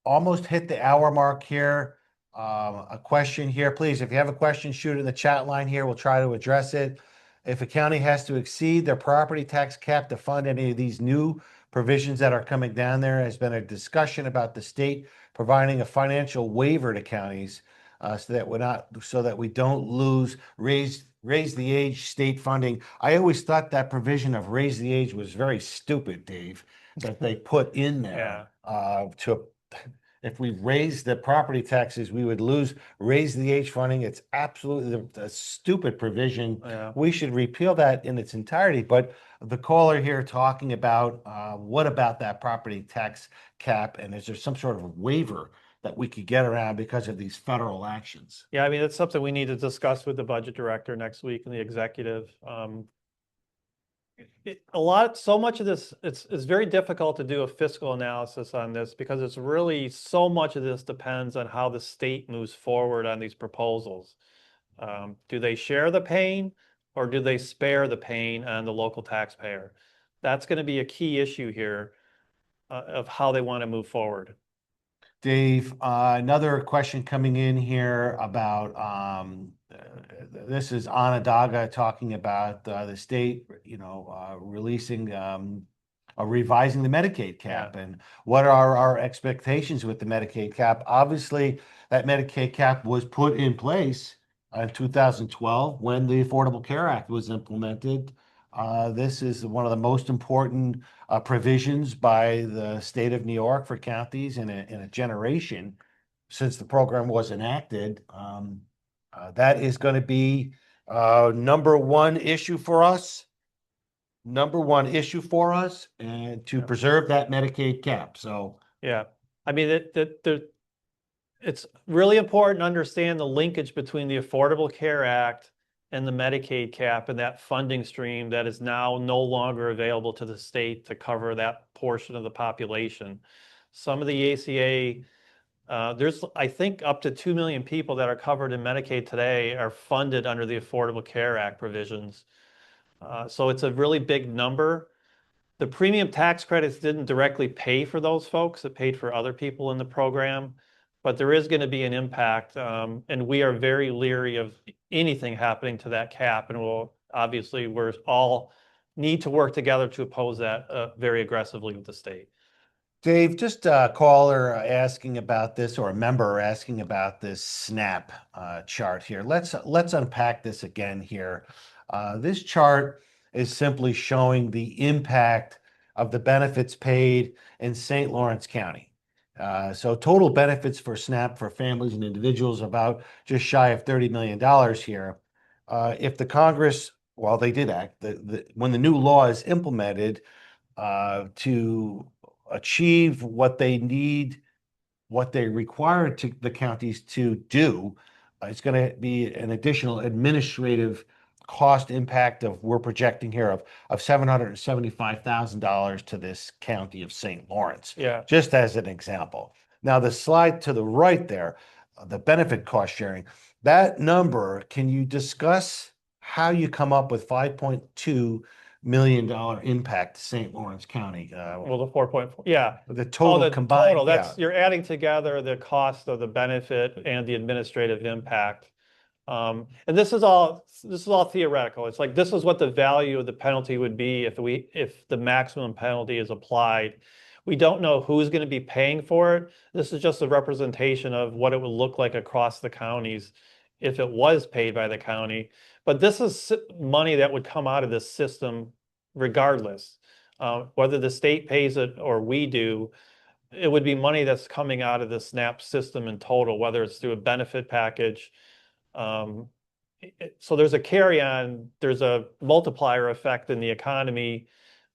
almost hit the hour mark here. A question here, please. If you have a question, shoot it in the chat line here. We'll try to address it. If a county has to exceed their property tax cap to fund any of these new provisions that are coming down, there has been a discussion about the state providing a financial waiver to counties so that we don't lose raise the age state funding. I always thought that provision of raise the age was very stupid, Dave, that they put in there if we raise the property taxes, we would raise the age funding. It's absolutely a stupid provision. Yeah. We should repeal that in its entirety. But the caller here talking about what about that property tax cap, and is there some sort of waiver that we could get around because of these federal actions? Yeah, I mean, it's something we need to discuss with the budget director next week and the executive. So much of this, it's very difficult to do a fiscal analysis on this because it's really so much of this depends on how the state moves forward on these proposals. Do they share the pain or do they spare the pain on the local taxpayer? That's going to be a key issue here of how they want to move forward. Dave, another question coming in here about this is Onondaga talking about the state, releasing revising the Medicaid cap, and what are our expectations with the Medicaid cap? Obviously, that Medicaid cap was put in place in 2012 when the Affordable Care Act was implemented. This is one of the most important provisions by the state of New York for counties in a generation since the program was enacted. That is going to be number one issue for us. And to preserve that Medicaid cap. So yeah, I mean, it's really important to understand the linkage between the Affordable Care Act and the Medicaid cap and that funding stream that is now no longer available to the state to cover that portion of the population. Some of the ACA, there's, I think, up to 2 million people that are covered in Medicaid today are funded under the Affordable Care Act provisions. So it's a really big number. The premium tax credits didn't directly pay for those folks. It paid for other people in the program. But there is going to be an impact, and we are very leery of anything happening to that cap. And we're all need to work together to oppose that very aggressively with the state. Dave, just a caller asking about this, or a member asking about this SNAP chart here. Let's unpack this again here. This chart is simply showing the impact of the benefits paid in St. Lawrence County. So total benefits for SNAP for families and individuals about just shy of $30 million here. If the Congress, well, they did act, when the new law is implemented to achieve what they need, what they require the counties to do, it's going to be an additional administrative cost impact we're projecting here of $775,000 to this county of St. Lawrence, Yeah. just as an example. Now, the slide to the right there, the benefit cost sharing, that number, can you discuss how you come up with $5.2 million impact to St. Lawrence County? Well, the 4.4, yeah. The Oh, total the combined, total, yeah. that's, you're adding together the cost of the benefit and the administrative impact. And this is all theoretical. It's like, this is what the value of the penalty would be if the maximum penalty is applied. We don't know who's going to be paying for it. This is just a representation of what it would look like across the counties if it was paid by the county. But this is money that would come out of this system regardless. Whether the state pays it or we do, it would be money that's coming out of the SNAP system in total, whether it's through a benefit package. So there's a carry-on, there's a multiplier effect in the economy.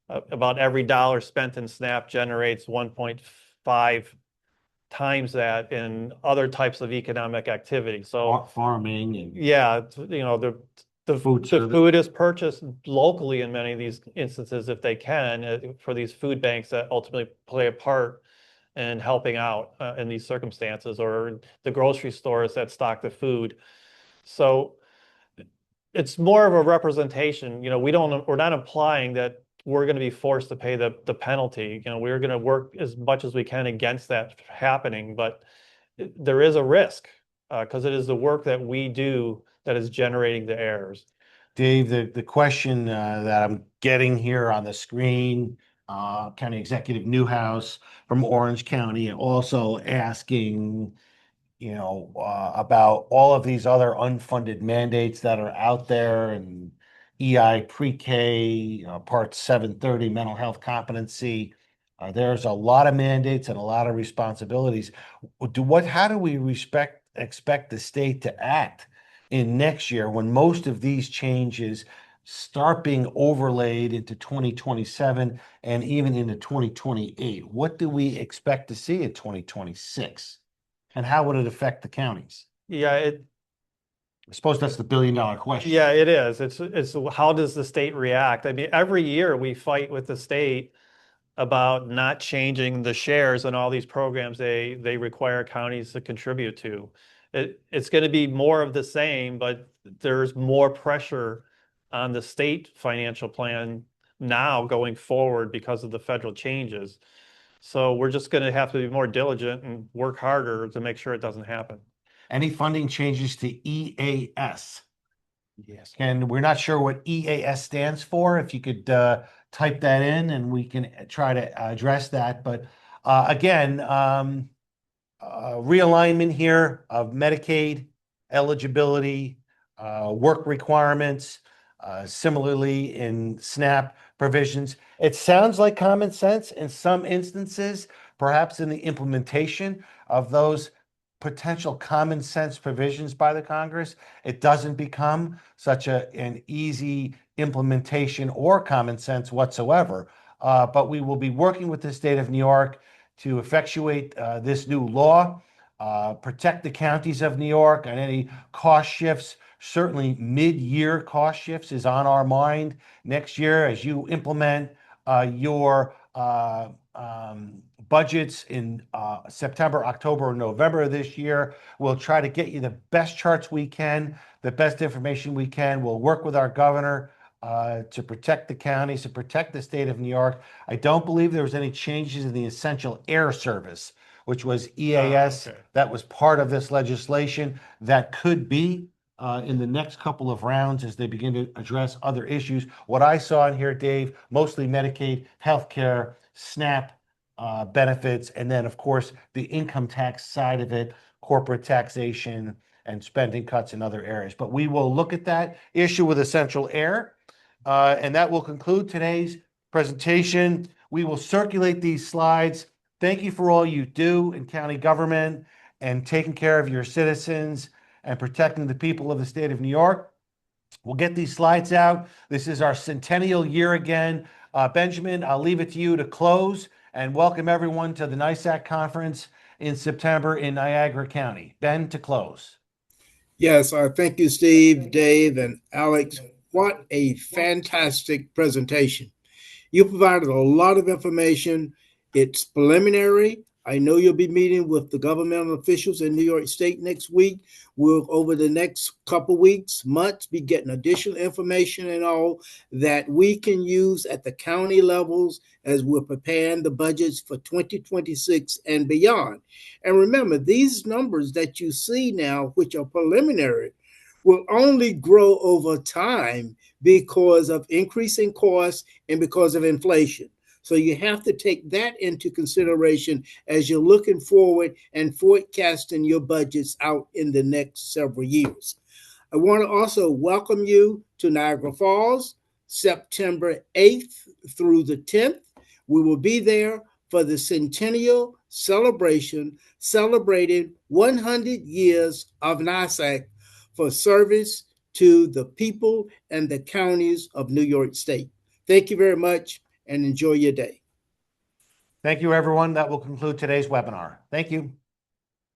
About every dollar spent in SNAP generates 1.5 times that in other types of economic activity. So Farming and yeah, the food service. food is purchased locally in many of these instances if they can, for these food banks that ultimately play a part in helping out in these circumstances, or the grocery stores that stock the food. So it's more of a representation. We're not implying that we're going to be forced to pay the penalty. We're going to work as much as we can against that happening, but there is a risk because it is the work that we do that is generating the errors. Dave, the question that I'm getting here on the screen, County Executive Newhouse from Orange County, also asking, about all of these other unfunded mandates that are out there, and EI pre-K, Part 730, mental health competency. There's a lot of mandates and a lot of responsibilities. How do we expect the state to act in next year when most of these changes start being overlaid into 2027 and even into 2028? What do we expect to see in 2026? And how would it affect the counties? Yeah, I suppose that's the billion-dollar question. yeah, it is. It's how does the state react? I mean, every year we fight with the state about not changing the shares in all these programs they require counties to contribute to. It's going to be more of the same, but there's more pressure on the state financial plan now going forward because of the federal changes. So we're just going to have to be more diligent and work harder to make sure it doesn't happen. Any funding changes to EAS? Yes. And we're not sure what EAS stands for. If you could type that in and we can try to address that. But again, realignment here of Medicaid eligibility, work requirements, similarly in SNAP provisions. It sounds like common sense in some instances, perhaps in the implementation of those potential common sense provisions by the Congress. It doesn't become such an easy implementation or common sense whatsoever. But we will be working with the state of New York to effectuate this new law, protect the counties of New York on any cost shifts. Certainly mid-year cost shifts is on our mind next year as you implement your budgets in September, October, or November of this year. We'll try to get you the best charts we can, the best information we can. We'll work with our governor to protect the counties, to protect the state of New York. I don't believe there was any changes in the essential air service, which was EAS. Okay. That was part of this legislation. That could be in the next couple of rounds as they begin to address other issues. What I saw in here, Dave, mostly Medicaid, healthcare, SNAP benefits, and then, of course, the income tax side of it, corporate taxation and spending cuts in other areas. But we will look at that issue with essential air. And that will conclude today's presentation. We will circulate these slides. Thank you for all you do in county government and taking care of your citizens and protecting the people of the state of New York. We'll get these slides out. This is our centennial year again. Benjamin, I'll leave it to you to close and welcome everyone to the NYSAC conference in September in Niagara County. Ben, to close. Yes, thank you, Steve, Dave, and Alex What a fantastic presentation. You provided a lot of information. It's preliminary. I know you'll be meeting with the governmental officials in New York State next week. We'll, over the next couple weeks, months, be getting additional information and all that we can use at the county levels as we're preparing the budgets for 2026 and beyond. And remember, these numbers that you see now, which are preliminary, will only grow over time because of increasing costs and because of inflation. So you have to take that into consideration as you're looking forward and forecasting your budgets out in the next several years. I want to also welcome you to Niagara Falls, September 8th through the 10th. We will be there for the centennial celebration, celebrating 100 years of NYSAC for service to the people and the counties of New York State. Thank you very much and enjoy your day. Thank you, everyone. That will conclude today's webinar. Thank you.